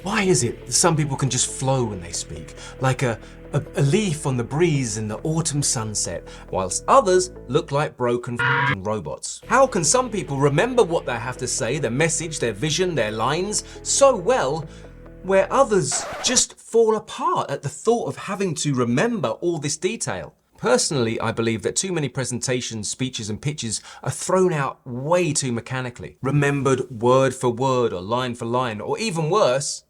Why is it that some people can just flow when they speak, like a leaf on the breeze in the autumn sunset, whilst others look like broken robots? How can some people remember what they have to say, their message, their vision, their lines, so well, where others just fall apart at the thought of having to remember all this detail? Personally, I believe that too many presentations, speeches and pitches are thrown out way too mechanically, remembered word for word or line for line, or even worse,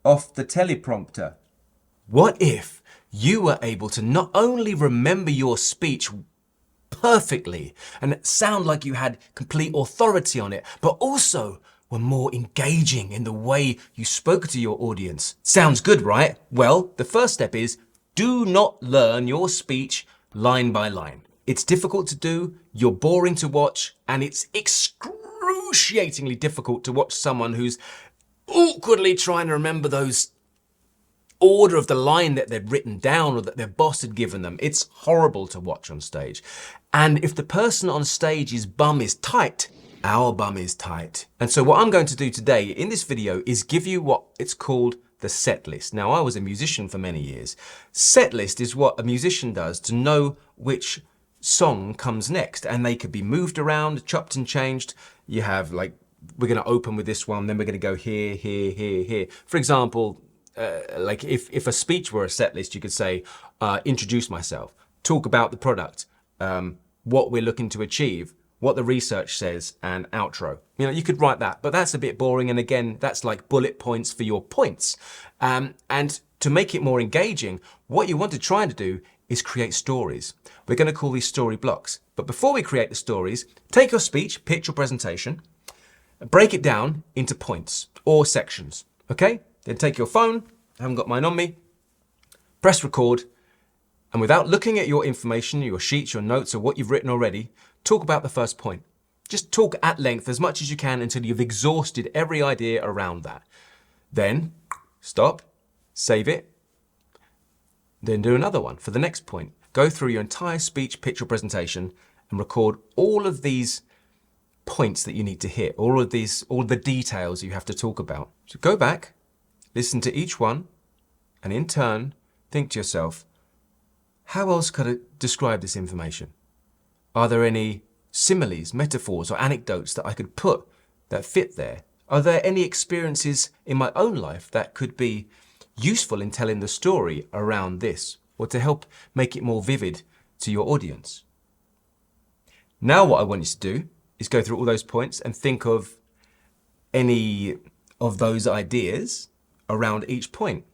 off the teleprompter. What if you were able to not only remember your speech perfectly and sound like you had complete authority on it, but also were more engaging in the way you spoke to your audience? Sounds good, right? Well, the first step is do not learn your speech line by line. It's difficult to do, you're boring to watch, and it's excruciatingly difficult to watch someone who's awkwardly trying to remember those order of the line that they'd written down or that their boss had given them. It's horrible to watch on stage. And if the person on stage's bum is tight, our bum is tight. And so what I'm going to do today in this video is give you what it's called the set list. Now, I was a musician for many years. Set list is what a musician does to know which song comes next, and they could be moved around, chopped and changed. You have like, we're going to open with this one, then we're going to go here, here, here, here. For example, like if a speech were a set list, you could say, introduce myself, talk about the product, what we're looking to achieve, what the research says, and outro. You know, you could write that, but that's a bit boring. And again, that's like bullet points for your points. And to make it more engaging, what you want to try to do is create stories. We're going to call these story blocks. But before we create the stories, take your speech, pitch or presentation, break it down into points or sections, okay? Then take your phone, I haven't got mine on me, press record, and without looking at your information, your sheets, your notes, or what you've written already, talk about the first point. Just talk at length as much as you can until you've exhausted every idea around that. Then stop, save it, then do another one for the next point. Go through your entire speech, pitch, or presentation and record all of these points that you need to hit, all the details you have to talk about. So go back, listen to each one, and in turn, think to yourself, how else could I describe this information? Are there any similes, metaphors, or anecdotes that I could put that fit there? Are there any experiences in my own life that could be useful in telling the story around this, or to help make it more vivid to your audience? Now what I want you to do is go through all those points and think of any of those ideas around each point.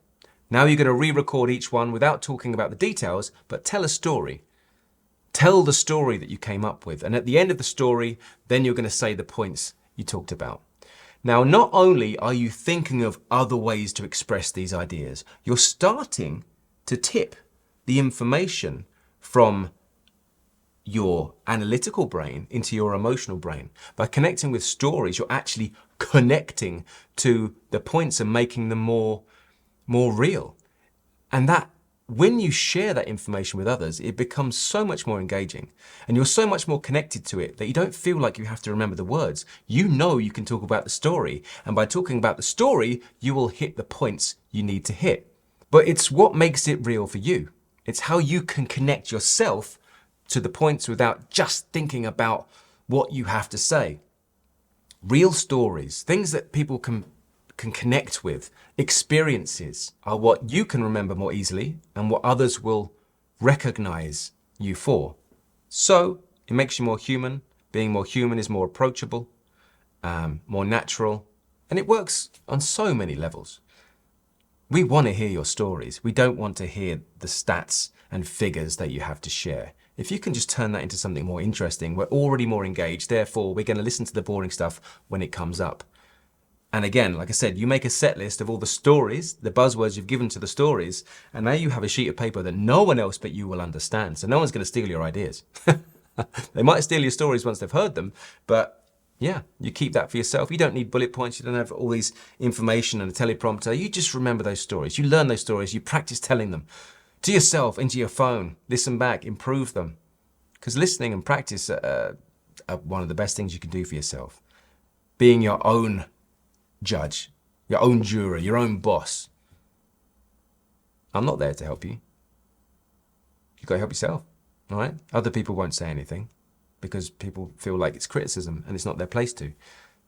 Now you're going to re-record each one without talking about the details, but tell a story. Tell the story that you came up with. And at the end of the story, then you're going to say the points you talked about. Now, not only are you thinking of other ways to express these ideas, you're starting to tip the information from your analytical brain into your emotional brain. By connecting with stories, you're actually connecting to the points and making them more real. And that when you share that information with others, it becomes so much more engaging and you're so much more connected to it that you don't feel like you have to remember the words. You know you can talk about the story, and by talking about the story, you will hit the points you need to hit. But it's what makes it real for you. It's how you can connect yourself to the points without just thinking about what you have to say. Real stories, things that people can connect with, experiences, are what you can remember more easily and what others will recognize you for. So it makes you more human. Being more human is more approachable, more natural, and it works on so many levels. We want to hear your stories. We don't want to hear the stats and figures that you have to share. If you can just turn that into something more interesting, we're already more engaged. Therefore, we're going to listen to the boring stuff when it comes up. And again, like I said, you make a set list of all the stories, the buzzwords you've given to the stories, and now you have a sheet of paper that no one else but you will understand. So no one's going to steal your ideas. They might steal your stories once they've heard them, but yeah, you keep that for yourself. You don't need bullet points. You don't have all these information and a teleprompter. You just remember those stories. You learn those stories. You practice telling them to yourself, into your phone. Listen back, improve them. Because listening and practice are one of the best things you can do for yourself. Being your own judge your own juror, your own boss. I'm not there to help you. You've got to help yourself, all right? Other people won't say anything because people feel like it's criticism and it's not their place to.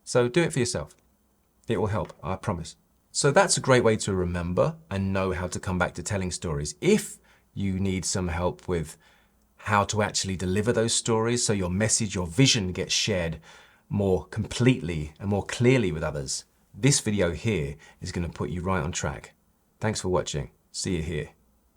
So do it for yourself. It will help, I promise. So that's a great way to remember and know how to come back to telling stories. If you need some help with how to actually deliver those stories so your message, your vision gets shared more completely and more clearly with others, this video here is going to put you right on track. Thanks for watching. See you here.